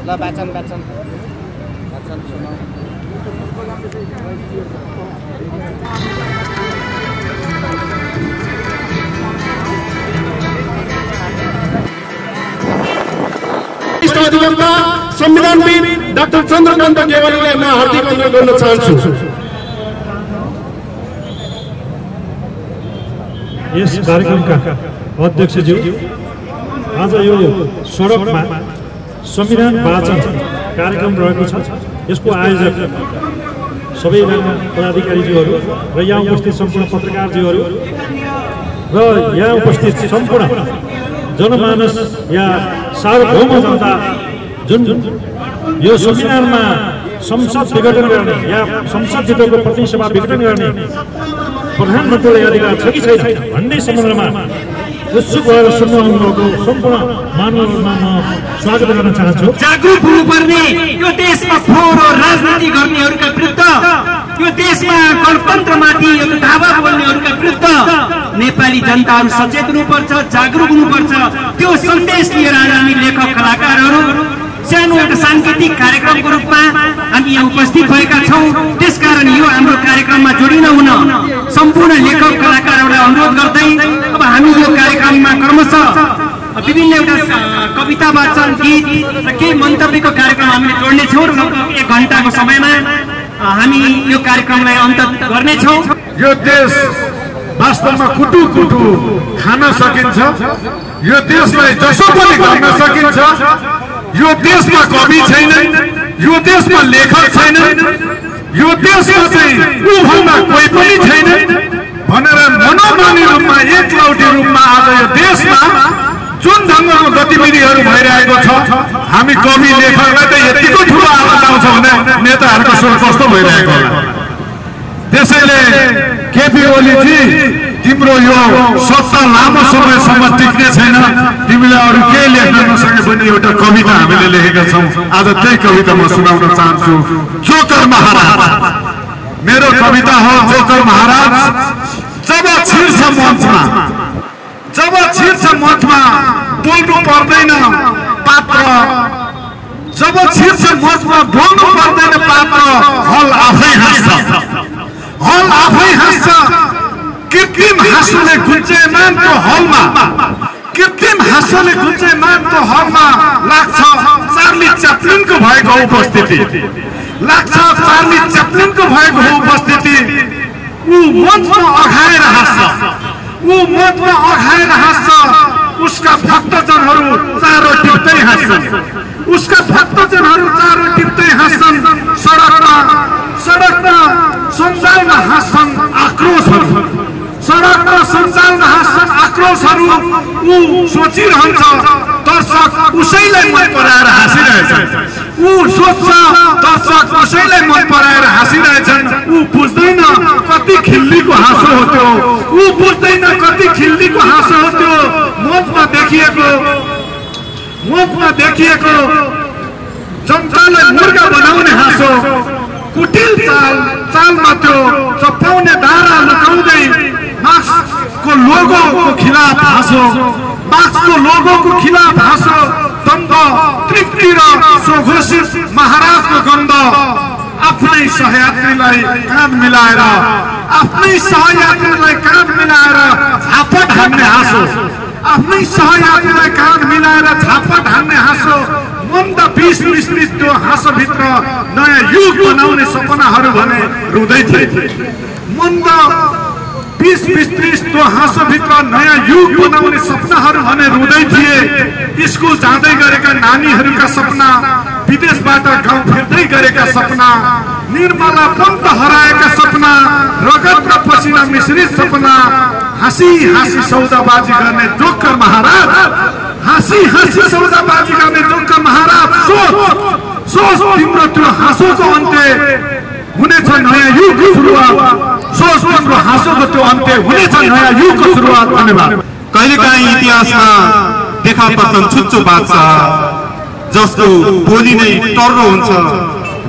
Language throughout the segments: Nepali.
ल बाचन अधिवक्ता संविधानविद डाक्टर चन्द्रकान्त गेवालीलाई म हार्दिक अनुरोध गर्न चाहन्छु। यस कार्यक्रमका अध्यक्षज्यू, आज यो सडकमा संविधान वाचन कार्यक्रम रहेको छ। यसको आयोजक सबैजना पदाधिकारीज्यूहरू र यहाँ उपस्थित सम्पूर्ण पत्रकारज्यूहरू र यहाँ उपस्थित सम्पूर्ण जनमानस या सार्वभौम जनता जुन यो संविधानमा संसद विघटन गर्ने या संसदभित्रको प्रतिनिधि सभा विघटन गर्ने प्रधानमन्त्रीलाई अधिकार छ कि छैन भन्ने सम्बन्धमा उत्सुक भएर सुन्नु आउनुभएको सम्पूर्ण मानवमा म स्वागत गर्न चाहन्छु। जागरुक हुनुपर्ने, यो देशमा फोहोर राजनीति गर्नेहरूका विरुद्ध, यो देशमा गणतन्त्रमाथि धावा बोल्नेहरूका विरुद्ध नेपाली जनताहरू सचेत हुनुपर्छ, जागरुक हुनुपर्छ। त्यो सन्देश लिएर हामी लेखक कलाकारहरू सानो एउटा सांकेतिक कार्यक्रमको रूपमा हामी यहाँ उपस्थित भएका छौँ। त्यसकारण यो हाम्रो कार्यक्रममा जोडिन हुन सम्पूर्ण लेखक कलाकारहरूलाई अनुरोध गर्दै अब हामी यो कार्यक्रममा क्रमशः विभिन्न एउटा कविता वाचन, गीत र केही मन्तव्यको कार्यक्रम हामीले जोड्नेछौँ र लगभग 1 घण्टाको समयमा हामी यो कार्यक्रमलाई अन्त गर्नेछौँ। यो देश वास्तवमा कुटु कुटु खान सकिन्छ, यो देशलाई जसो पनि गर्न सकिन्छ। यो देशमा कवि छैन, यो देशमा लेखक छैन, यो देशमा चाहिँ उभन्दा कोही पनि छैन भनेर मनोमानी रूपमा एकलौटी रूपमा आज यो देशमा जुन ढङ्गको गतिविधिहरू भइरहेको छ, हामी कवि लेखकलाई त यतिको ठुलो आवाज आउँछ भने नेताहरूको स्वर कस्तो भइरहेको होला। त्यसैले केपी ओलीजी, तिम्रो यो सत्ता लामो समयसम्म टिक्ने छैन। तिमीले अरू केही लेख्न नसके पनि एउटा कविता हामीले लेखेका छौँ। आज त्यही कविता म सुनाउन चाहन्छु। जोकर महाराज, मेरो कविता हो जोकर महाराज। जब छिर्छ मञ्चमा, जब छिर्छ मञ्चमा बोल्नु पर्दैन पात्र, जब छिर्छ मञ्चमा बोल्नु पर्दैन पात्र, हल आफै हाँस्छ, हल आफै हाँस्छ। कृत्रिम हाँसोले गुन्जेमानको हलमा, कृत्रिम हाँसोले गुन्जेमानको हलमा लाग्छ चार्ली च्याप्लिनको भएको उपस्थिति, लाग्छ चार्ली च्याप्लिनको भएको उपस्थिति। ऊ मञ्चमा अघाएर हाँस्छ, ऊ मञ्चमा अघाएर हाँस्छ। उसका भक्तजनहरू चारो टिप्दै हाँस्छन्, उसका भक्तजनहरू चारो टिप्दै हाँस्छन्। सडकमा सञ्जालमा हाँस्छन् आक्रोशहरू, सडकमा सञ्जालमा हाँस्छन् आक्रोशहरू। ऊ सोचिरहन्छ दर्शक उसैलाई मन पराएर हाँसिरहेछन्, ऊ सोच्छ दर्शक उसैलाई मन पराएर हाँसिरहेछन्। ऊ बुझ्दैन कति खिल्लीको हाँसो हो त्यो, ऊ बुझ्दैन कति खिल्लीको हाँसो हो त्यो। मञ्चमा देखिएको जनतालाई मुर्गा बनाउने हाँसो, कुटिल चालमा त्यो चप्पाउने धारा लुकाउँदै मार्क्सको लोगोको खिलाफ हाँसो, मार्क्सको लोगोको खिलाफ हाँसो। दण्ड, तृप्ति र स्वघोषित महाराजको गन्ध आफ्नै सहयात्रीलाई कान मिलाएर, आफ्नै सहयात्रीलाई कान मिलाएर झापट हान्ने हाँसो, आफ्नै सहयात्रीलाई कान मिलाएर झापट हान्ने हाँसो। मन्द विष मिश्रित त्यो हाँसोभित्र नयाँ युग बनाउने सपनाहरू भने रुँदै थिए। मन्द विष मिश्रित त्यो हाँसोभित्र नयाँ युग बनाउने सपनाहरू भने रुँदै थिए। स्कुल जाँदै गरेका नानीहरूका सपना, विदेशबाट गाउँ फिर्दै गरेका सपना, निर्मला पन्त हराएका सपना, रगत र पसिना मिश्रित सपना। हाँसी हाँसी सौदाबाजी गर्ने जोकर महाराज, हाँसी हाँसी सौदाबाजीका मेचोकका महाराज सोच तिम्रो त्यो हाँसोको अन्त्य हुनेछ नयाँ युगको सुरुवात सोच तिम्रो हाँसोको त्यो अन्त्य हुनेछ नयाँ युगको सुरुवात। धन्यवाद। कहिलेकाहीँ इतिहासमा देखा पर्छन् छुच्चो बादशाह जसको बोली नै टर्रो हुन्छ,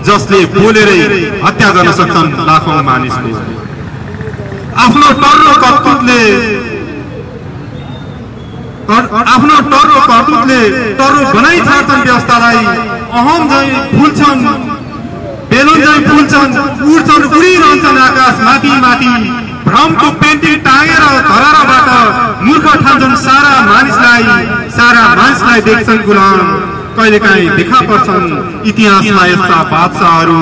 जसले बोलेरै हत्या गर्न सक्छन् लाखौं मानिसले। आफ्नो टर्रो करतुतले टर्रो बनाइ छाड्छन् व्यवस्थालाई। अहम झै फुल्छन्, बेलुन झै फुल्छन्, उड्छन्, उडिरहन्छन् आकाश माथि माथि। भ्रमको पेन्टिङ टाँगेर धराराबाट मूर्ख ठान्छन् सारा मानिसलाई देख्छन् गुलाम। कहिलेकाहीँ देखा पर्छन् इतिहासमा यस्ता बादशाहहरू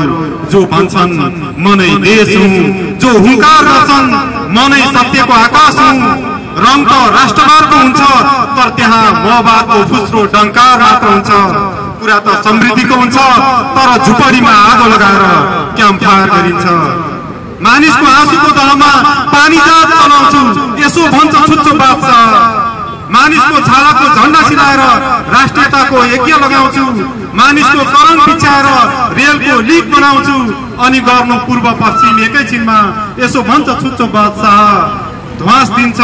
जो भन्छन् म नै देश हुँ, जो हुङ्कार गर्छन् म नै सत्यको आकाश हुँ। रङ त राष्ट्रवादको हुन्छ तर त्यहाँ मवादको फुस्रो डङ्कार मात्र हुन्छ। कुरा त समृद्धिको हुन्छ तर झुपडीमा आगो लगाएर क्याम्पफायर गरिन्छ। मानिसको आँसुको दहमा पानी जात चलाउँछु यसो भन्छ छुच्चो बादशाह। मानिसको छालाको झण्डा सिलाएर राष्ट्रियताको यज्ञ लगाउँछु। मानिसको करण बिछाएर रेलको लिक बनाउँछु अनि गर्नु पूर्व पश्चिम एकैछिनमा यसो भन्छ छुच्चो बादशाह। ध्वास दिन्छ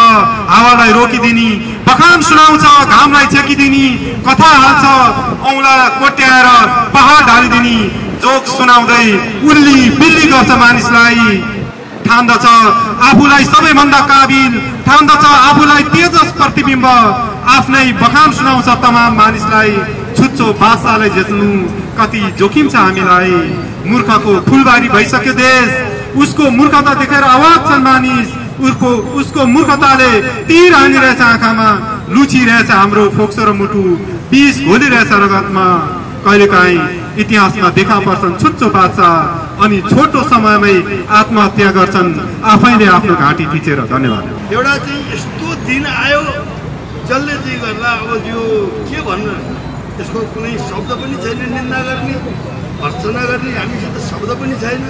हावालाई रोकिदिनी, बखान सुनाउँछ घामलाई छेकिदिनी, कथा हाल्छ औँला कोट्याएर पहाड ढालिदिनी। जोक सुनाउँदै उल्ली बिल्ली गर्छ मानिसलाई। ठान्दछ आफूलाई सबैभन्दा काबिल, ठान्दछ आफूलाई तेजस प्रतिबिम्ब। आफ्नै बखान सुनाउँछ तमाम मानिसलाई। छुच्चो बादशाहलाई जित्नु कति जोखिम छ हामीलाई। मूर्खको फुलबारी भइसक्यो देश, उसको मूर्खता देखेर अवाक छन् मानिस। उसको मूर्खताले तीर हानिरहेछ आँखामा, लुचिरहेछ हाम्रो फोक्सो र मुटु, विष घोलिरहेछ रगतमा। कहिलेकाहीँ इतिहासमा देखा पर्छन् छुच्चो बादशाह अनि छोटो समयमै आत्महत्या गर्छन् आफैले आफ्नो घाँटी थिचेर। धन्यवाद। एउटा चाहिँ यस्तो दिन आयो जसले चाहिँ गर्दा अब यो के भन्नु, यसको कुनै शब्द पनि छैन निन्दा गर्ने भर्त्सना गर्ने, हामीसित शब्द पनि छैन।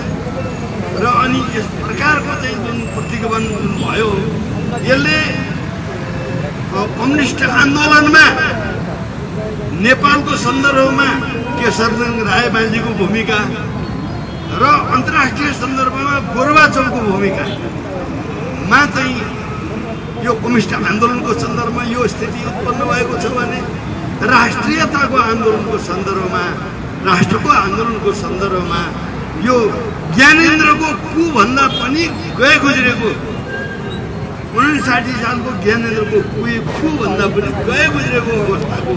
र अनि यस प्रकारको चाहिँ जुन प्रतिगमन जुन भयो यसले कम्युनिस्ट आन्दोलनमा नेपालको सन्दर्भमा केशरजङ रायमाझीको भूमिका र अन्तर्राष्ट्रिय सन्दर्भमा गोरुबाचौको भूमिकामा चाहिँ यो कम्युनिस्ट आन्दोलनको सन्दर्भमा यो स्थिति उत्पन्न भएको छ भने राष्ट्रियताको आन्दोलनको सन्दर्भमा, राष्ट्रको आन्दोलनको सन्दर्भमा यो ज्ञानेन्द्रको कुभन्दा पनि गए गुज्रेको 59 सालको ज्ञानेन्द्रको कुभन्दा पनि गए गुज्रेको अवस्थाको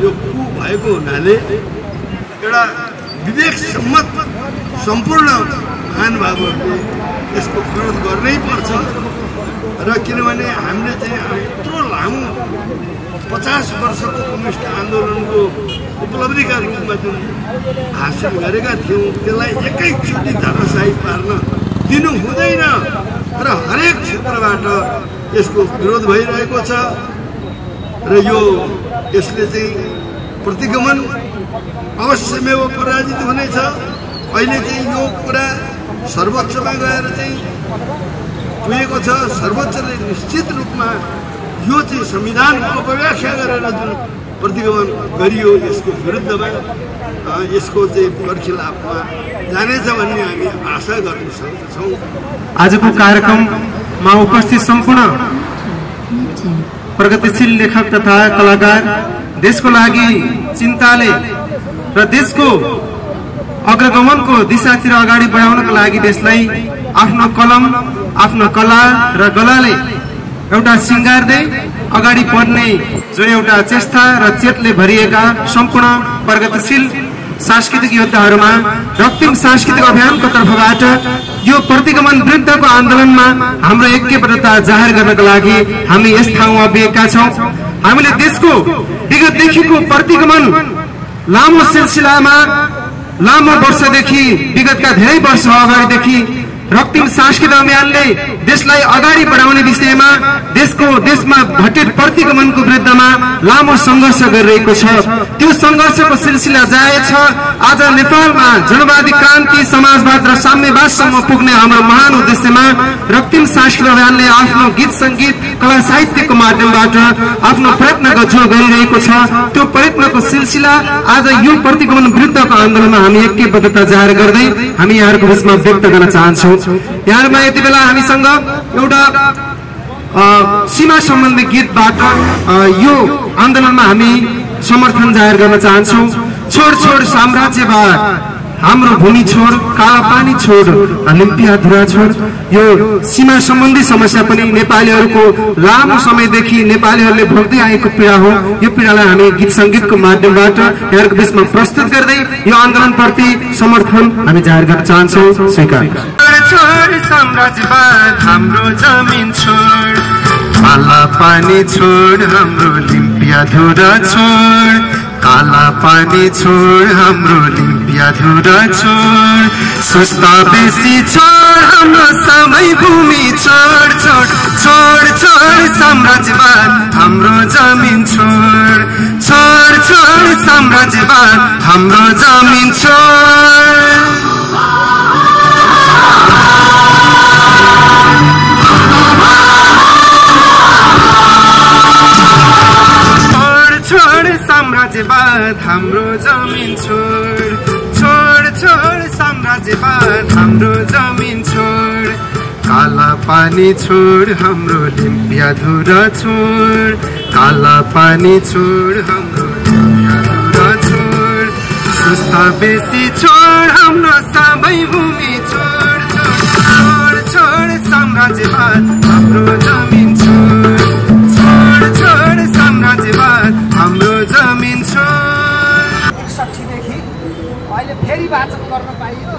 यो कु भएको हुनाले एउटा विवेक सम्मत सम्पूर्ण महानुभावहरूले यसको विरोध गर्नै पर्छ। र किनभने हामीले चाहिँ यत्रो लामो 50 वर्षको कम्युनिस्ट आन्दोलनको उपलब्धिका रूपमा जुन हासिल गरेका थियौँ त्यसलाई एकैचोटि धराशायी पार्न दिनु हुँदैन र हरेक क्षेत्रबाट यसको विरोध भइरहेको छ। र यसले चाहिँ प्रतिगमन अवश्यमेव पराजित हुनेछ। अहिले चाहिँ यो कुरा सर्वोच्चमा गएर चाहिँ पुगेको छ। सर्वोच्चले निश्चित रूपमा यो चाहिँ संविधानको अपव्याख्या गरेर जुन प्रतिगमन गरियो यसको विरुद्धमा यसको चाहिँ बर्खिलाफमा जानेछ भन्ने हामी आशा गर्न सक्छौँ। आजको कार्यक्रममा उपस्थित सम्पूर्ण प्रगतिशील लेखक तथा कलाकार, देशको लागि चिन्ताले र देशको अग्रगमनको दिशातिर अगाडि बढाउनको लागि देशलाई आफ्नो कलम, आफ्नो कला र गलाले एउटा सिंगार्दै अगाडि बढ्ने जो एउटा चेष्टा र चेतले भरिएका सम्पूर्ण प्रगतिशील सांस्कृतिक योद्धाहरूमा रक्तिम सांस्कृतिक अभियानको तर्फबाट यो प्रतिगमन विरुद्धको आन्दोलनमा हाम्रो ऐक्यबद्धता जाहेर गर्नको लागि हामी यस ठाउँमा उभिएका छौँ। हामीले देशको विगतदेखिको प्रतिगमन लामो सिलसिलामा लामो वर्षदेखि विगतका धेरै वर्ष अगाडिदेखि रक्तिम सांस्कृतिक अभियानले देशलाई अगाडि बढाउने विषयमा देशमा घटित प्रतिगमनको विरुद्धमा लामो सङ्घर्ष गरिरहेको छ। त्यो सङ्घर्षको सिलसिला जारी छ। आज नेपालमा जनवादी क्रान्ति, समाजवाद र साम्यवादसम्म पुग्ने हाम्रो महान उद्देश्यमा रक्तिम सास अभियानले आफ्नो गीत सङ्गीत कला साहित्यको माध्यमबाट आफ्नो प्रयत्न गरिरहेको छ। त्यो प्रयत्नको सिलसिला आज यो प्रतिगमन विरुद्धको आन्दोलनमा हामी ऐक्यबद्धता जाहेर गर्दै हामी यहाँहरूको बिचमा व्यक्त गर्न चाहन्छौँ। यहाँहरूमा यति बेला हामीसँग एउटा सीमा सम्बन्धी गीतबाट यो आन्दोलनमा हामी समर्थन जाहेर गर्न चाहन्छौँ। छोड छोड साम्राज्यवाद, हाम्रो भूमि छोड, काला पानी छोड, लिम्पिया धुरा छोड। यो सीमा सम्बन्धी समस्या पनि नेपालीहरूको लामो समयदेखि नेपालीहरूले भोग्दै आएको पीडा हो। यो पीडालाई हामी गीत सङ्गीतको माध्यमबाट यहाँहरूको बिचमा प्रस्तुत गर्दै यो आन्दोलनप्रति समर्थन हामी जाहेर गर्न चाहन्छौँ। स्वीकार। छोड साम्राज्यवाद, हाम्रो जमिन छोड, काला पानी छोड, हाम्रो लिम्पिया धुरा छोड, काला पानी छोड, हाम्रो लिम्पिया धुरा छोड, सुस्ता बेसी छोड, हाम्रो सबै भूमि छोड छोड छोड छोड साम्राज्यवाद, हाम्रो जमिन छोड, छोड छोड साम्राज्यवाद, हाम्रो जमिन छोड। छोड साम्राज्यवाद, हाम्रो जमिन छोड, छोड छोड साम्राज्यवाद, हाम्रो जमिन छोड, काला पानी छोड, हाम्रो लिम्पिया धुरा छोड, काला पानी छोड, हाम्रो लिम्पिया धुरा छोड, सुस्ता बेसी छोड, हाम्रो सबै भूमि छोड छोड छोड साम्राज्यवाद, हाम्रो जमिन छोड, छोड छोड साम्राज्यवाद, हाम्रो जमिन छोड। 61 देखि अहिले फेरि वाचन गर्न पाइयो।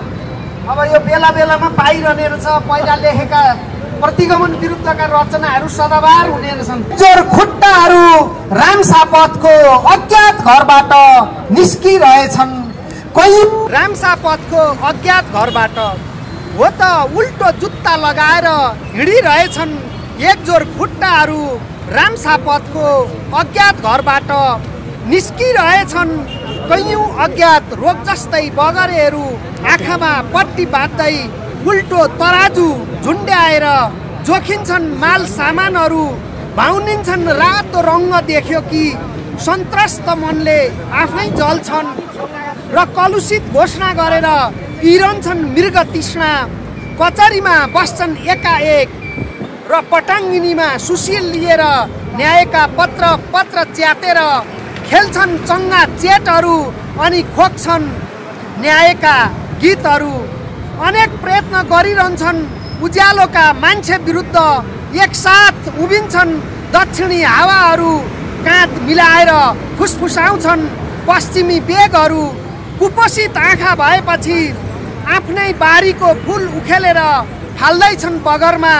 अब यो बेला बेलामा पाइरहने रहेछ। पहिला लेखेका प्रतिगमन विरुद्धका रचनाहरू सदाबार हुने रहेछन्। जोर खुट्टाहरू रामसापथको अज्ञात घरबाट निस्किरहेछन्। कोही रामसापथको अज्ञात घरबाट हो त उल्टो जुत्ता लगाएर हिँडिरहेछन्। एक जोर खुट्टाहरू रामसापथको अज्ञात घरबाट निस्किरहेछन्। कैयौं अज्ञात रोग जस्तै बगरेहरू आँखामा पट्टी बाँध्दै उल्टो तराजु झुन्ड्याएर जोखिन्छन् माल सामानहरू। भाउनिन्छन् रातो रङ्ग देख्यो कि सन्त्रस्त मनले आफै जल्छन् र कलुषित घोषणा गरेर पिरन्छन् मृग तृष्णा। कचहरीमा बस्छन् एकाएक र पटाङ्गिनीमा सुशील लिएर न्यायका पत्र च्यातेर खेल्छन् चङ्गा चेटहरू अनि खोक्छन् न्यायका गीतहरू। अनेक प्रयत्न गरिरहन्छन् उज्यालोका मान्छे विरुद्ध। एकसाथ उभिन्छन् दक्षिणी हावाहरू। काँध मिलाएर फुसफुसाउँछन् पश्चिमी बेगहरू। कुपोषित आँखा भएपछि आफ्नै बारीको फुल उखेलेर फाल्दैछन् बगरमा।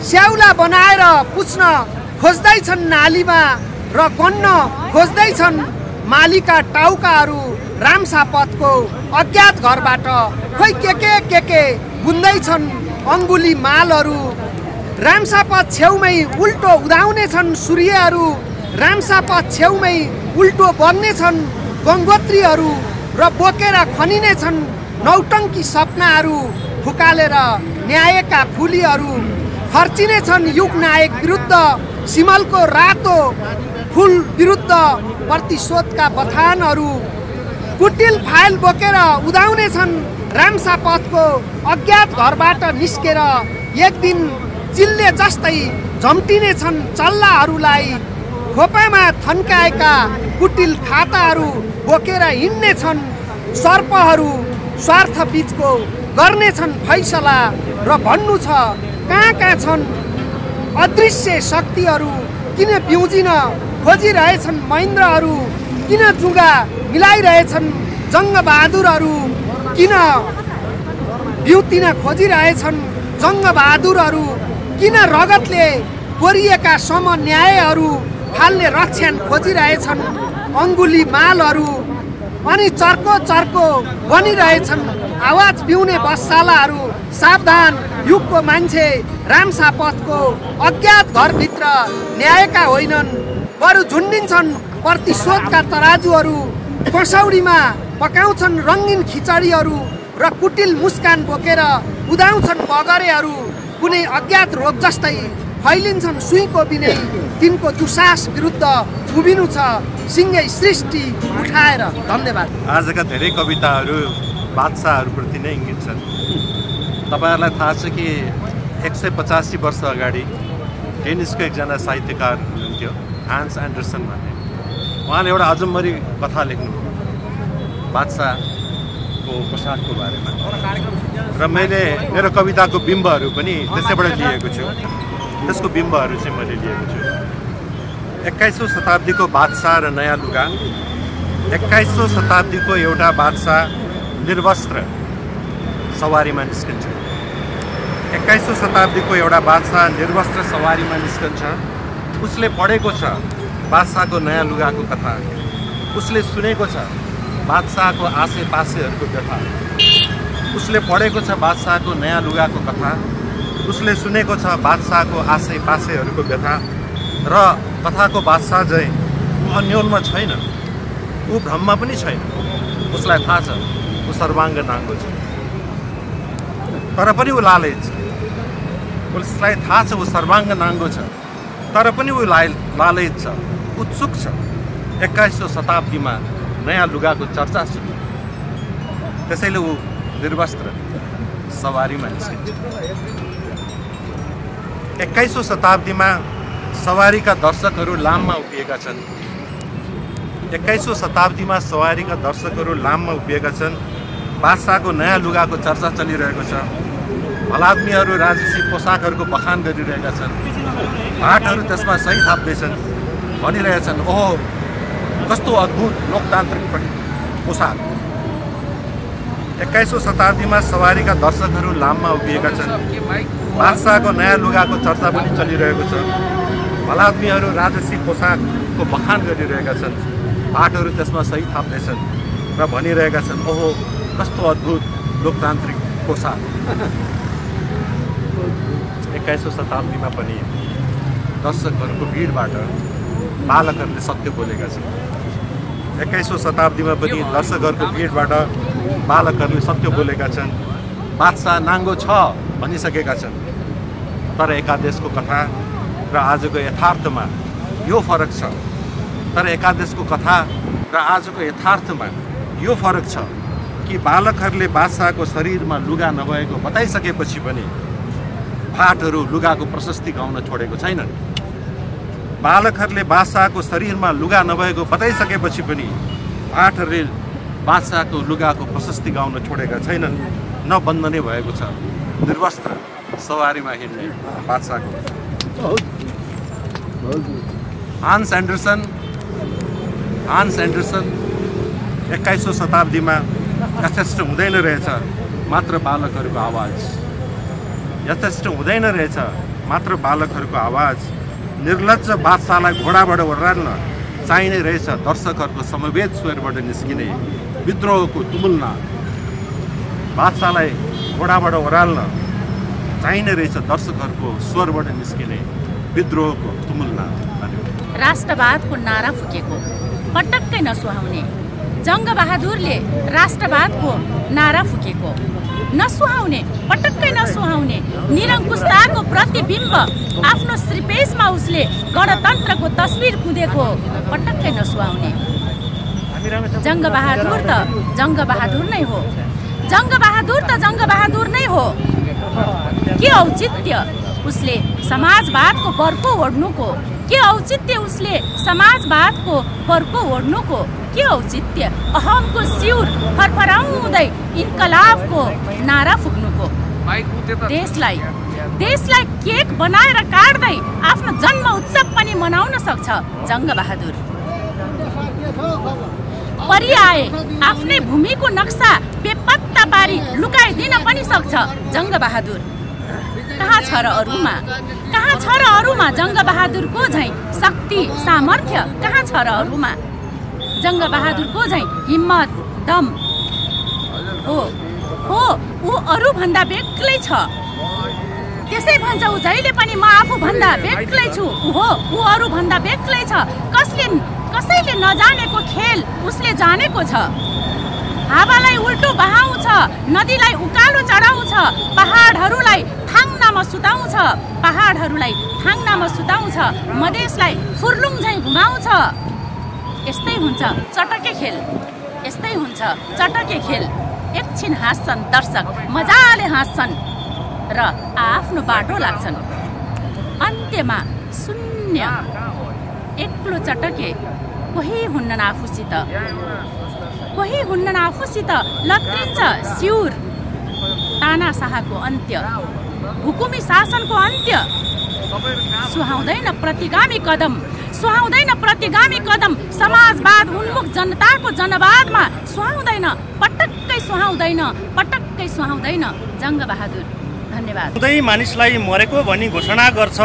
स्याउला बनाएर पुछ्न खोज्दैछन् नालीमा र गन्न खोज्दैछन् मालीका टाउकाहरू। रामसापथको अज्ञात घरबाट खोइ के बुन्दैछन् अङ्गुली मालहरू। रामसापथ छेउमै उल्टो उदाउनेछन् सूर्यहरू। रामसापथ छेउमै उल्टो बन्नेछन् गङ्गोत्रीहरू र बोकेर खनिनेछन् नौटङ्की सपनाहरू। फुकालेर न्यायका फुलीहरू खर्चिनेछन् युग नायक विरुद्ध। सिमलको रातो फुल विरुद्ध प्रतिशोधका बथानहरू। कुटिल फाइल बोकेर उदाउनेछन् रामसापथको अज्ञात घरबाट निस्केर। एक दिन चिल्ले जस्तै झम्टिनेछन् चल्लाहरूलाई। खोपामा थन्काएका कुटिल खाताहरू बोकेर हिँड्नेछन् सर्पहरू। स्वार्थ बीचको गर्नेछन् फैसला र भन्नु छ कहाँ छन् अदृश्य शक्तिहरू। किन पिउजिन खोजिरहेछन् महेन्द्रहरू। किन जुगा मिलाइरहेछन् जङ्गबहादुरहरू। किन बिउतिन खोजिरहेछन् जङ्गबहादुरहरू। किन रगतले कोरिएका समन्यायहरू फाल्ने रक्षान खोजिरहेछन् अङ्गुली मालहरू। अनि चर्को बनिरहेछन् आवाज पिउने बसशालाहरू। सावधान युगको मान्छे रामसा पथको अज्ञात घरभित्र न्यायका होइनन्, बरु झुन्डिन्छन् प्रतिशोधका तराजुहरू, कसौडीमा पकाउँछन् रङ्गीन खिचडीहरू र कुटिल मुस्कान बोकेर उदाउँछन् बगरेहरू। कुनै अज्ञात रोग जस्तै फैलिन्छन् सुईको बिनै, तिनको दुसास विरुद्ध उभिनु छ सिङ्गै सृष्टि उठाएर। धन्यवाद। आजका धेरै कविताहरू बादशाहहरूप्रति नै इङ्गित छन्। तपाईँहरूलाई थाहा छ कि 185 वर्ष अगाडि डेनिसको एकजना साहित्यकार हुनुहुन्थ्यो हान्स एन्डरसन भन्ने। उहाँले एउटा अजम्बरी कथा लेख्नुभयो बादशाहको पोसाकको बारेमा, र मैले मेरो कविताको बिम्बहरू पनि त्यसैबाट लिएको छु। त्यसको बिम्बहरू चाहिँ मैले लिएको छु। 21औं शताब्दीको बादशाह र नयाँ लुगा। 21औं शताब्दीको एउटा बादशाह निर्वस्त्र सवारीमा निस्कन्छ। 21औं शताब्दीको एउटा बादशाह निर्वस्त्र सवारीमा निस्कन्छ। उसले पढेको छ बादशाहको नयाँ लुगाको कथा। उसले सुनेको छ बादशाहको आसे पासेहरूको व्यथा। उसले पढेको छ बादशाहको नयाँ लुगाको कथा। उसले सुनेको छ बादशाहको आसे पासेहरूको व्यथा। र कथाको बादशाह चाहिँ ऊ अन्योलमा छैन, ऊ भ्रममा पनि छैन। उसलाई थाहा छ ऊ सर्वाङ्ग नाङ्गो छ, तर पनि ऊ लालच छ। उसलाई थाहा छ ऊ सर्वाङ्ग नाङ्गो छ, तर पनि ऊ लालच छ, उत्सुक छ। 21औं शताब्दीमा नयाँ लुगाको चर्चा छ, त्यसैले ऊ निर्वस्त्र सवारीमा निस्किन्छ। 21औं शताब्दीमा सवारीका दर्शकहरू लाममा उभिएका छन्। 21औं शताब्दीमा सवारीका दर्शकहरू लाममा उभिएका छन्। बादशाहको नयाँ लुगाको चर्चा चलिरहेको छ। भलादमीहरू राजसी पोसाकहरूको बखान गरिरहेका छन्। भाटहरू त्यसमा सही थाप्दैछन्, भनिरहेछन् ओहो कस्तो अद्भुत लोकतान्त्रिक पोसाक। 21औं शताब्दीमा सवारीका दर्शकहरू लाममा उभिएका छन्। बादशाहको नयाँ लुगाको चर्चा पनि चलिरहेको छ। भलादमीहरू राजसी पोसाकको बखान गरिरहेका छन्। भाटहरू त्यसमा सही थाप्दैछन् र भनिरहेका छन् ओहो कस्तो अद्भुत लोकतान्त्रिक पोसाक। 21औं शताब्दीमा पनि दर्शकहरूको भिडबाट बालकहरूले सत्य बोलेका छन्। 21औं शताब्दीमा पनि दर्शकहरूको भिडबाट बालकहरूले सत्य बोलेका छन्। बादशाह नाङ्गो छ भनिसकेका छन्, तर एकादेशको कथा र आजको यथार्थमा यो फरक छ। तर एकादेशको कथा र आजको यथार्थमा यो फरक छ कि बालकहरूले बादशाहको शरीरमा लुगा नभएको बताइसकेपछि पनि भाटहरू लुगाको प्रशस्ति गाउन छोडेको छैनन्। बालकहरूले बादशाहको शरीरमा लुगा नभएको बताइसकेपछि पनि भाटहरूले बादशाहको लुगाको प्रशस्ति गाउन छोडेका छैनन्। न बन्द नै भएको छ निर्वस्त्र सवारीमा हिँड्ने बादशाहको। हान्स एन्डरसन 21औं शताब्दीमा यथेष्ट हुँदैन रहेछ मात्र बालकहरूको आवाज। यथेष्ट हुँदैन रहेछ मात्र बालकहरूको आवाज। निर्लज्ज बादशाहलाई घोडाबाट ओह्राल्न चाहिने रहेछ दर्शकहरूको समवेत स्वरबाट निस्किने विद्रोहको तुमुलना। बादशाहलाई घोडाबाट ओह्राल्न चाहिने रहेछ दर्शकहरूको स्वरबाट निस्किने विद्रोहको तुमुलना। राष्ट्रवादको नारा फुकेको पटक्कै नसुहाउने जङ्गबहादुरले राष्ट्रवादको नारा फुकेको नसुहाउने पटक्कै नसुहाउने निरङ्कुशताको प्रतिबिम्ब आफ्नो श्रीपेशमा उसले गणतन्त्रको तस्बिर कुदेको पटक्कै नसुहाउने। जङ्गबहादुर त जङ्गबहादुर नै हो, जङ्गबहादुर त जङ्गबहादुर नै हो। के औचित्य उसले समाजवादको बर्को ओढ्नुको, के औचित्य उसले समाजवादको बर्को ओढ्नुको, के औचित्य अहमको सिउर फरफराउँदै इन्कलाबको नारा फुक्नुको। देशलाई केक बनाएर काट्दै आफ्नो जन्म उत्सव पनि मनाउन सक्छ जङ्गबहादुर। परिआए आफ्नै भूमिको नक्सा बेपत्ता पारी लुकाइदिन पनि सक्छ जङ्गबहादुर। कहाँ छ र अरूमा, कहाँ छ र अरूमा जङ्गबहादुरको झैँ शक्ति सामर्थ्य, कहाँ छ र अरूमा जङ्गबहादुरको झैँ हिम्मत दम हो। हो ऊ अरू भन्दा बेग्लै छ। त्यसै भन्छ ऊ जहिले पनि म आफू भन्दा बेग्लै छु, हो ऊ अरू भन्दा बेग्लै छ। कसैले नजानेको खेल उसले जानेको छ। हावालाई उल्टो बहाउँछ, नदीलाई उकालो चढाउँछ, पहाडहरूलाई थाङ्नामा सुताउँछ, मधेसलाई फुर्लुङ झैँ घुमाउँछ। यस्तै हुन्छ चटके खेल। एकछिन हाँस्छन् दर्शक, मजाले हाँस्छन् र आफ्नो बाटो लाग्छन्। अन्त्यमा शून्य, एक्लो चटके, कोही हुन्नन् आफूसित, लत्रिन्छ स्युर। तानाशाहको अन्त्य, हुकुमी शासनको अन्त्य। सुहाउँदैन प्रतिगामी कदम, समाजवाद उन्मुख जनताको जनवादमा सुहाउँदैन, पटक्कै सुहाउँदैन। जङ्गबहादुर, धन्यवाद। हुँदै मानिसलाई मरेको भनी घोषणा गर्छ,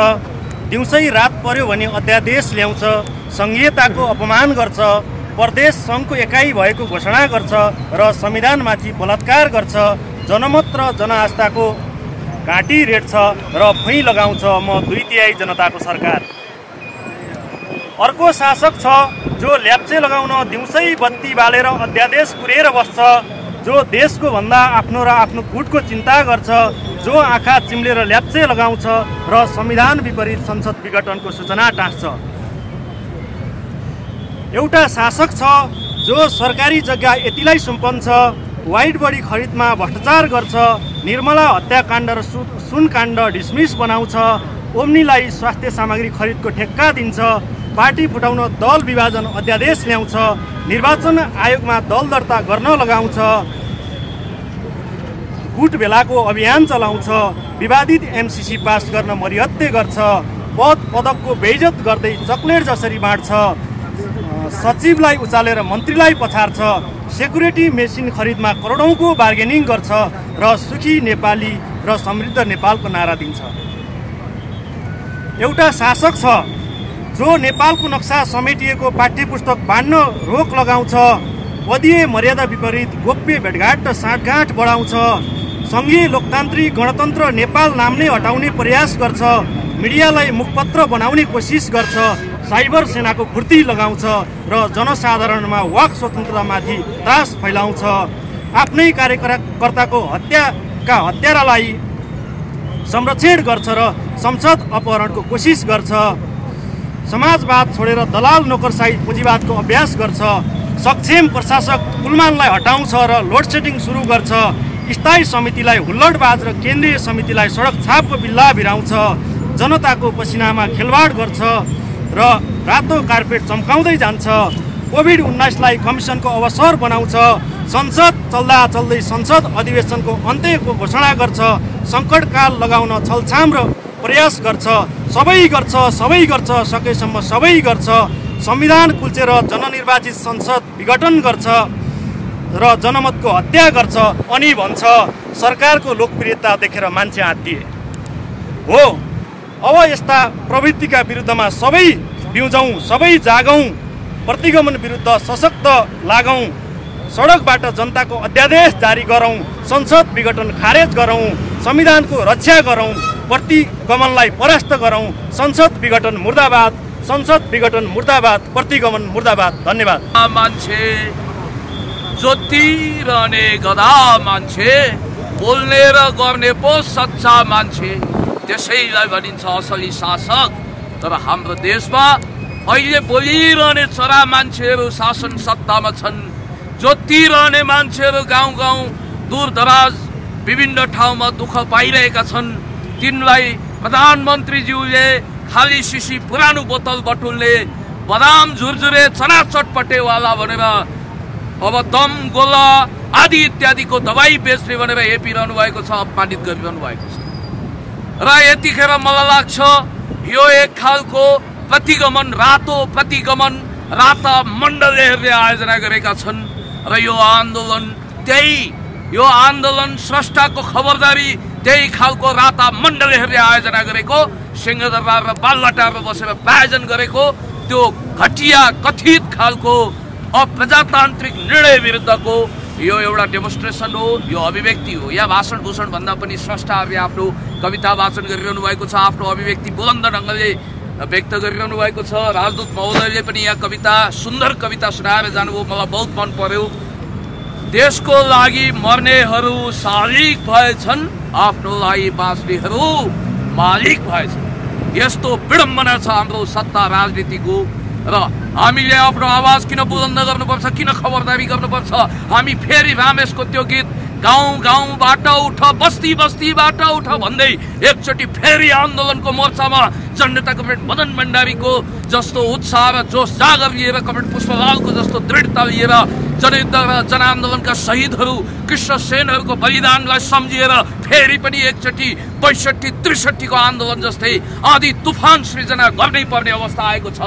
दिउँसै रात पर्यो भनी अध्यादेश ल्याउँछ, संघीयताको अपमान गर्छ, प्रदेश सङ्घको एकाइ भएको घोषणा गर्छ र संविधानमाथि बलात्कार गर्छ, जनमत र जनआस्थाको घाँटी रेट्छ र फुइँ लगाउँछ म 2/3 जनताको सरकार। अर्को शासक छ जो ल्याप्चे लगाउन दिउँसै बत्ती बालेर अध्यादेश पुर्याएर बस्छ, जो देशको भन्दा आफ्नो र आफ्नो गुटको चिन्ता गर्छ, जो आँखा चिम्लेर ल्याप्चे लगाउँछ र संविधान विपरीत संसद विघटनको सूचना टाँस्छ। एउटा शासक छ जो सरकारी जग्गा यतिलाई सुम्पन्छ, वाइड बडी खरिदमा भ्रष्टाचार गर्छ, निर्मला हत्याकाण्ड र सुनकाण्ड डिसमिस बनाउँछ, ओम्नीलाई स्वास्थ्य सामग्री खरिदको ठेक्का दिन्छ, पार्टी फुटाउन दल विभाजन अध्यादेश ल्याउँछ, निर्वाचन आयोगमा दल दर्ता गर्न लगाउँछ, गुट बेलाको अभियान चलाउँछ, विवादित एमसीसी पास गर्न मर्यादा गर्छ, पदकको बेइज्जत गर्दै चक्लेट जसरी बाँड्छ, सचिवलाई उचालेर मन्त्रीलाई पछार्छ, सेक्युरिटी मेसिन खरिदमा करोडौँको बार्गेनिङ गर्छ र सुखी नेपाली र समृद्ध नेपालको नारा दिन्छ। एउटा शासक छ जो नेपालको नक्सा समेटिएको पाठ्यपुस्तक बाँड्न रोक लगाउँछ, पदीय मर्यादा विपरीत गोप्य भेटघाट र साँठगाँठ बढाउँछ, सङ्घीय लोकतान्त्रिक गणतन्त्र नेपाल नाम नै हटाउने प्रयास गर्छ, मिडियालाई मुखपत्र बनाउने कोसिस गर्छ, साइबर सेनाको फुर्ती लगाउँछ र जनसाधारणमा वाक स्वतन्त्रतामाथि त्रास फैलाउँछ, आफ्नै कार्यकर्ताको हत्यारालाई संरक्षण गर्छ र संसद अपहरणको कोसिस गर्छ, समाजवाद छोडेर दलाल नोकरशाही पुँजीवादको अभ्यास गर्छ, सक्षम प्रशासक कुलमानलाई हटाउँछ र लोडसेडिङ सुरु गर्छ, स्थायी समितिलाई हुल्लडबाज र केन्द्रीय समितिलाई सडक छापको बिल्ला भिराउँछ, जनताको पसिनामा खेलवाड गर्छ र रातो कार्पेट चम्काउँदै जान्छ, कोभिड-19लाई कमिसनको अवसर बनाउँछ, संसद चल्दै संसद अधिवेशनको अन्त्यको घोषणा गर्छ, सङ्कटकाल लगाउन छलछाम र प्रयास गर्छ, सबै गर्छ, सकेसम्म सबै गर्छ, संविधान कुल्चेर जननिर्वाचित संसद विघटन गर्छ र जनमतको हत्या गर्छ अनि भन्छ सरकारको लोकप्रियता देखेर मान्छे आत्तिए। हो, अब यस्ता प्रवृत्तिका विरुद्धमा सबै बिउजौँ, सबै जागौँ, प्रतिगमन विरुद्ध सशक्त लागौँ, सडकबाट जनताको अध्यादेश जारी गरौँ, संसद विघटन खारेज गरौँ, संविधानको रक्षा गरौँ, प्रतिगमनलाई परास्त गरौँ, संसद विघटन मुर्दाबाद, प्रतिगमन मुर्दाबाद। धन्यवाद। मान्छे जति रहने गधा मान्छे, बोल्ने र गर्ने पो सच्चा मान्छे, त्यसैलाई भनिन्छ असली शासक। तर हाम्रो देशमा अहिले बोलिरहने चरा मान्छेहरू शासन सत्तामा छन्, जोतिरहने मान्छेहरू गाउँ गाउँ दूरदराज विभिन्न ठाउँमा दुःख पाइरहेका छन्। तिनलाई प्रधानमन्त्रीज्यूले खाली सिसी पुरानो बोतल बटुल्ने, बदाम झुरझुरे चना चटपटेवाला भनेर अब दम गोला आदि इत्यादिको दबाई बेच्ने भनेर हेपिरहनु भएको छ, अपमानित गरिरहनु भएको छ। र यतिखेर मलाई लाग्छ यो एक खालको प्रतिगमन, रातो प्रतिगमन राता मण्डलहरूले आयोजना गरेका छन् र यो आन्दोलन स्रष्टाको खबरदारी त्यही खालको राता मण्डलहरूले आयोजना गरेको, सिंहदरबार र बालुवाटारमा बसेर प्रायोजन गरेको त्यो घटिया कथित खालको अप्रजातान्त्रिक निर्णय विरुद्धको यो एउटा डेमोन्स्ट्रेसन हो, यो अभिव्यक्ति हो। या भाषण भूषण भन्दा पनि स्रष्टाहरूले आफ्नो कविता वाचन गरिरहनु भएको छ, आफ्नो अभिव्यक्ति बुलन्द ढङ्गले व्यक्त गरिरहनु भएको छ। राजदूत महोदयले पनि यहाँ कविता, सुन्दर कविता सुनाएर जानुभयो, मलाई बहुत मन पर्यो। देशको लागि मर्नेहरू शालिक भएछन्, आफ्नो लागि बाँच्नेहरू मालिक भएछन्। यस्तो विडम्बना छ हाम्रो सत्ता राजनीतिको। र हामीले आफ्नो आवाज किन बुलन्द गर्नुपर्छ, किन खबरदारी गर्नुपर्छ? हामी फेरि रामेशको त्यो गीत गाउँ गाउँबाट उठ, बस्ती बस्तीबाट उठ भन्दै एकचोटि फेरि आन्दोलनको मोर्चामा जनता कमरेड मदन भण्डारीको जस्तो उत्साह र जोस जागर लिएर, कमरेड पुष्पलालको जस्तो दृढता लिएर, जनयुद्ध र जनआन्दोलनका शहीदहरू कृष्ण सेनहरूको बलिदानलाई सम्झिएर फेरि पनि एकचोटि ६५-६३ को आन्दोलन जस्तै आदि तुफान सृजना गर्नै पर्ने अवस्था आएको छ।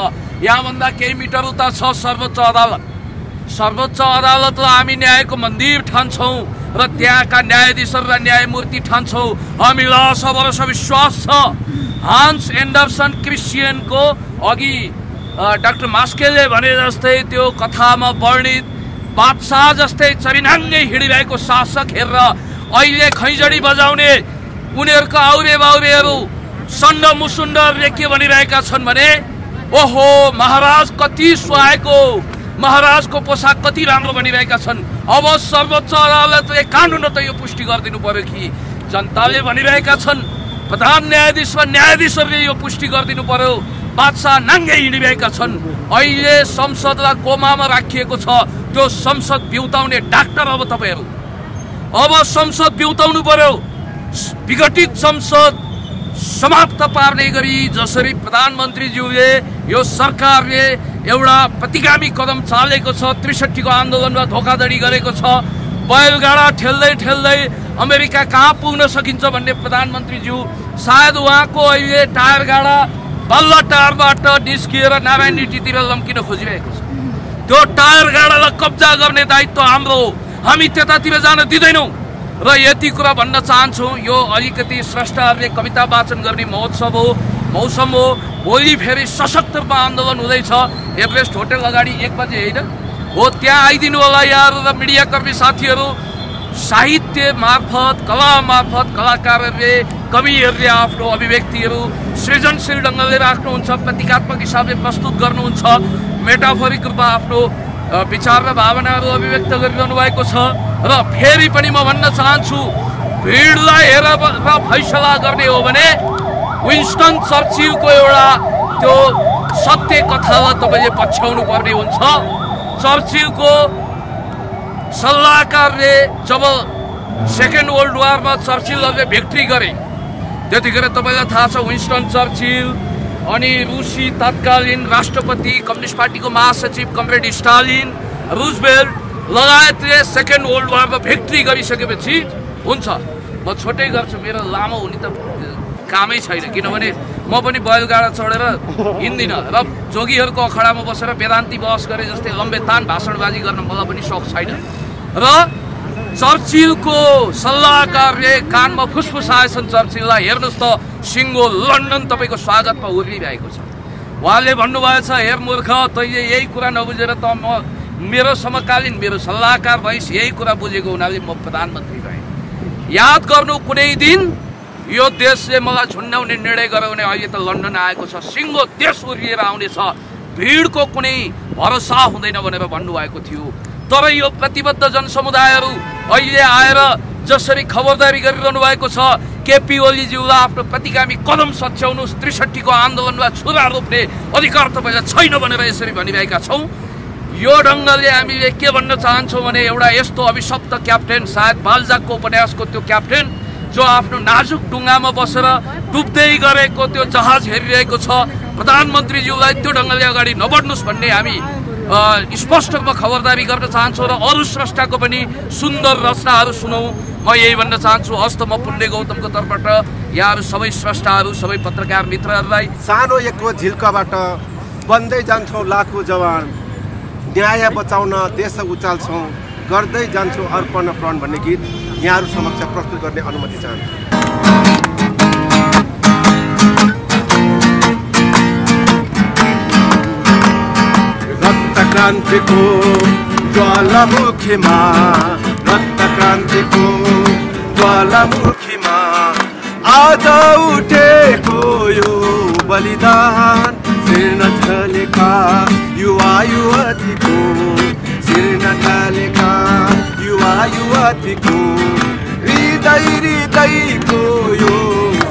यहाँभन्दा केही मिटर उता छ सर्वोच्च अदालत। सर्वोच्च अदालतलाई हामी न्यायको मन्दिर ठान्छौँ र त्यहाँका न्यायाधीशहरू र न्यायमूर्ति ठान्छौँ। हामीलाई आशा भरोसा विश्वास छ। हान्स एन्डरसन क्रिस्चियनको अघि डाक्टर मास्केले भने जस्तै त्यो कथामा वर्णित बादशाह जस्तै चरिनाङ्गै हिँडिरहेको शासक हेरेर अहिले खैजडी बजाउने उनीहरूका आउरे बाउरेहरू सण्ड मुसुण्डहरूले के भनिरहेका छन् भने ओहो महाराज कति सुहाएको, महाराजको पोसाक कति राम्रो भनिरहेका छन्। अब सर्वोच्च अदालतले कानुन त यो पुष्टि गरिदिनु पर्यो कि जनताले भनिरहेका छन्। प्रधान न्यायाधीश व न्यायाधीशहरूले यो पुष्टि गरिदिनु पर्यो। बादशाह नाङ्गै हिँडिरहेका छन्। अहिले संसदलाई कोमामा राखिएको छ। त्यो संसद बिउताउने डाक्टर अब तपाईँहरू, अब संसद बिउताउनु पर्यो। विघटित संसद समाप्त पार्ने गरी जसरी प्रधानमन्त्रीज्यूले, यो सरकारले एउटा प्रतिगामी कदम चालेको छ, ६३ को आन्दोलनमा धोकाधडी गरेको छ, बैलगाडा ठेल्दै ठेल्दै अमेरिका कहाँ पुग्न सकिन्छ भन्ने प्रधानमन्त्रीज्यू, सायद उहाँको अहिले टायर गाडा बल्ल टायरबाट निस्किएर नारायण नीतितिर लम्किन खोजिरहेको छ। त्यो टायर गाडालाई कब्जा गर्ने दायित्व हाम्रो हो। हामी त्यतातिर जान दिँदैनौँ। र यति कुरा भन्न चाहन्छौँ, यो अलिकति स्रष्टाहरूले कविता वाचन गर्ने महोत्सव हो, मौसम हो। भोलि फेरि सशक्त रूपमा आन्दोलन हुँदैछ। एभरेस्ट होटल अगाडि 1 बजे होइन हो, त्यहाँ आइदिनु होला यहाँहरू र मिडियाकर्मी साथीहरू। साहित्य मार्फत, कला मार्फत कलाकारहरूले, कविहरूले आफ्नो अभिव्यक्तिहरू सृजनशील ढङ्गले राख्नुहुन्छ, प्रतीकात्मक हिसाबले प्रस्तुत गर्नुहुन्छ, मेटाफोरिक रूपमा आफ्नो विचार र भावनाहरू अभिव्यक्त गरिरहनु भएको छ। र फेरि पनि म भन्न चाहन्छु, भिडलाई हेरेर फैसला गर्ने हो भने विन्स्टन चर्चिलको एउटा त्यो सत्य कथालाई तपाईँले पछ्याउनु पर्ने हुन्छ। चर्चिलको सल्लाहकारले जब सेकेन्ड वर्ल्ड वारमा चर्चिलहरूले भिक्ट्री गरे त्यतिखेर तपाईँलाई थाहा छ विन्स्टन चर्चिल अनि रुसी तत्कालीन राष्ट्रपति, कम्युनिस्ट पार्टीको महासचिव कमरेड स्टालिन, रुजवेल्ट लगायतले सेकेन्ड वर्ल्ड वारमा भिक्ट्री गरिसकेपछि हुन्छ। म छोटै गर्छु, मेरो लामो हुने त कामै छैन, किनभने म पनि बैलगाडा चढेर हिँड्दिनँ र जोगीहरूको अखडामा बसेर वेदान्ती बहस गरे जस्तै लम्बे तान भाषणबाजी गर्न मलाई पनि सोख छैन। र चर्चिलको सल्लाहकारले कानमा फुसफुसाएछन् चर्चिललाई, हेर्नुहोस् त सिङ्गो लन्डन तपाईँको स्वागतमा उर्लिरहेको छ। उहाँले भन्नुभएछ, हेर मूर्ख, तैँले यही कुरा नबुझेर त मेरो समकालीन मेरो सल्लाहकार भइस, यही कुरा बुझेको हुनाले म प्रधानमन्त्री भएँ। याद गर्नु, कुनै दिन यो देशले मलाई झुन्ड्याउने निर्णय गर्यो भने अहिले त लन्डन आएको छ, सिङ्गो देश उर्लिएर आउनेछ, भिडको कुनै भरोसा हुँदैन भनेर भन्नुभएको थियो। तर यो प्रतिबद्ध जनसमुदायहरू अहिले आएर जसरी खबरदारी गरिरहनु भएको छ, केपी ओलीज्यूलाई आफ्नो प्रतिगामी कदम सच्याउनुहोस्, ६३ को आन्दोलनमा छुरा रोप्ने अधिकार तपाईँलाई छैन भनेर यसरी भनिरहेका छौँ। यो ढङ्गले हामीले के भन्न चाहन्छौँ भने एउटा यस्तो अभिशप्त क्याप्टेन, सायद बाल्जाकको उपन्यासको त्यो क्याप्टेन जो आफ्नो नाजुक डुङ्गामा बसेर डुब्दै गरेको त्यो जहाज हेरिरहेको छ, प्रधानमन्त्रीज्यूलाई त्यो ढङ्गले अगाडि नबढ्नुहोस् भन्ने हामी स्पष्ट रूपमा खबरदारी गर्न चाहन्छौँ र अरू स्रष्टाको पनि सुन्दर रचनाहरू सुनौँ। म यही भन्न चाहन्छु। हस्त म पुण्य गौतमको तर्फबाट यहाँहरू सबै स्रष्टाहरू, सबै पत्रकार मित्रहरूलाई सानो एकको झिल्काबाट बन्दै जान्छौँ लाखौँ जवान, न्याय बचाउन देश उचाल्छौँ, गर्दै जान्छौँ अर्पण प्राण भन्ने गीत यहाँहरू समक्ष प्रस्तुत गर्ने अनुमति चाहन्छु। रक्त क्रान्तिको ज्वालामुखीमा रक्त क्रान्तिको ज्वालामुखीमा आज उठेको यो बलिदान शीर्ण ढलेका युवा युवतीको शीर्ण ढलेका युवा युवतीको हृदय हृदयको यो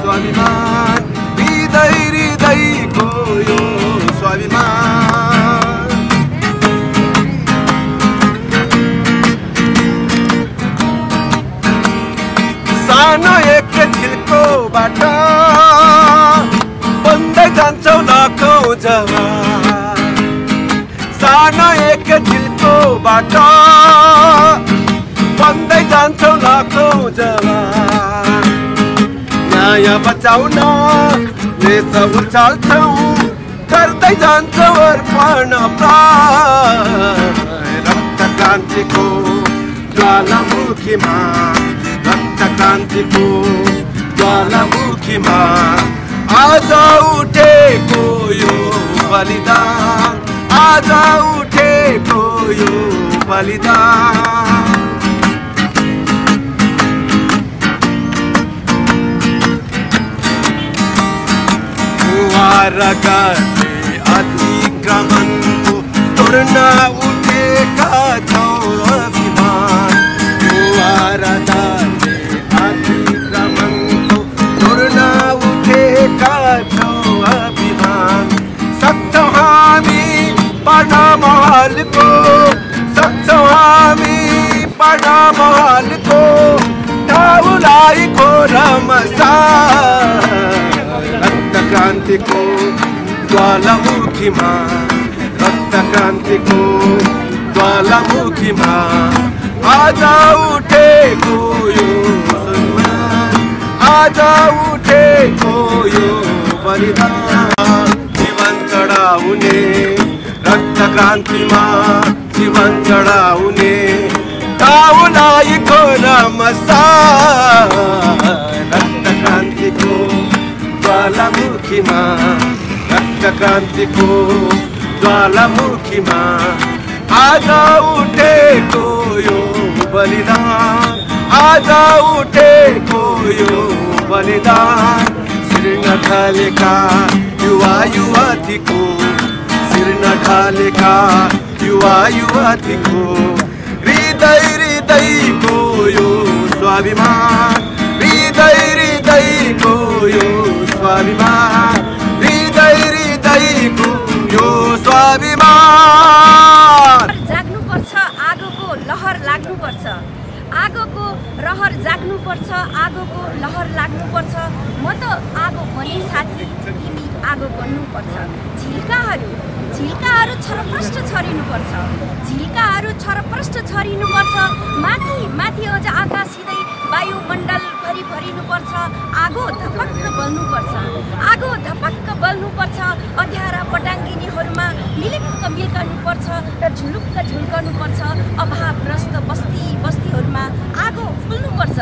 स्वाभिमान हृदय हृदयको यो स्वाभिमान सानो एक झिल्कोबाट बन्दै जान्छौ लाखौँ जवान सानो एक झिल्कोबाट बन्दै जान्छौ लाखौँ जवान न्याय बचाउन देश उचाल्छौ गर्दै जान्छौ अर्पण प्राण रक्त क्रान्तिको ज्वालामुखीमा रक्त क्रान्तिको ज्वालामुखीमा आज उठेको यो बलिदान आज उठेको यो बलिदान मुहार गर्ने अतिक्रमणको तोड्न उठेका छौ अभिमान मुहार गर्ने अतिक्रमणको तोड्न उठेका छौ अभिमान सक्छौँ हामी पढ्न महलको सक्छौँ हामी पढ्न महलको ठाउँलाई घोरमसा रक्त क्रान्तिको ज्वालामुखीमा रक्त क्रान्तिको ज्वालामुखीमा आज उठेको यो सम्मान आज उठेको यो बलिदान जीवन चढाउने रक्त क्रान्तिमा जीवन चढाउने ठाउँलाई घोरमसा रक्त क्रान्तिको ज्वालामुखीमा रक्त क्रान्तिको ज्वालामुखीमा आज उठेको यो बलिदान आज उठेको यो बलिदान शीर्ण ढलेका युवा युवतीको शीर्ण ढलेका युवा युवतीको हृदय हृदयको यो स्वाभिमान हृदय हृदयको यो स्वाभिमान हृदय हृदयको यो स्वाभिमान जाग्नुपर्छ आगोको लहर लाग्नुपर्छ आगोको रहर जाग्नुपर्छ आगोको लहर लाग्नुपर्छ म त आगो बने साथी तिमी आगो बन्नुपर्छ झिल्काहरू छरप्रष्ट छरिनुपर्छ झिल्काहरू छरप्रष्ट छरिनुपर्छ माथि माथि अझ आकाश सिधै वायुमण्डल भरि भरिनुपर्छ आगो धपक्क बल्नुपर्छ आगो धपक्क बल्नुपर्छ अँध्यारा पटाङ्गिनीहरूमा मिलिक्क मिल्कनुपर्छ र झुलुक्क झुल्कनुपर्छ अभावग्रस्त बस्तीहरूमा आगो फुल्नुपर्छ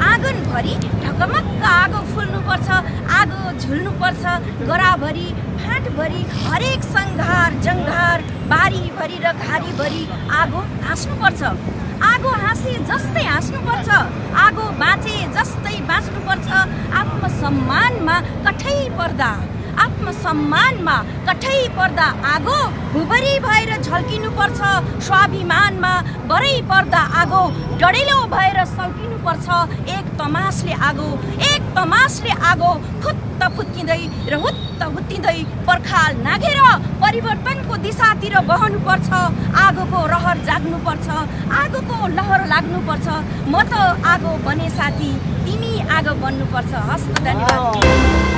आँगनभरि ढकमक्क आगो फुल्नुपर्छ आगो झुल्नुपर्छ गराभरि फाँटभरि हरेक सङ्घार जङ्घार बारीभरि र घारीभरि आगो हाँस्नुपर्छ आगो हाँसे जस्तै हाँस्नुपर्छ आगो बाँचे जस्तै बाँच्नुपर्छ आत्मसम्मानमा कठै पर्दा आगो भुभरी भएर झल्किनुपर्छ स्वाभिमानमा बरै पर्दा आगो डढेलो भएर सल्किनुपर्छ एक तमासले आगो फुत्त फुत्किँदै र हुत्त हुत्तिँदै पर्खाल नाघेर परिवर्तनको दिशातिर बहनुपर्छ आगोको रहर जाग्नुपर्छ आगोको लहर लाग्नुपर्छ म त आगो बने साथी तिमी आगो बन्नुपर्छ हस्त धन्यवाद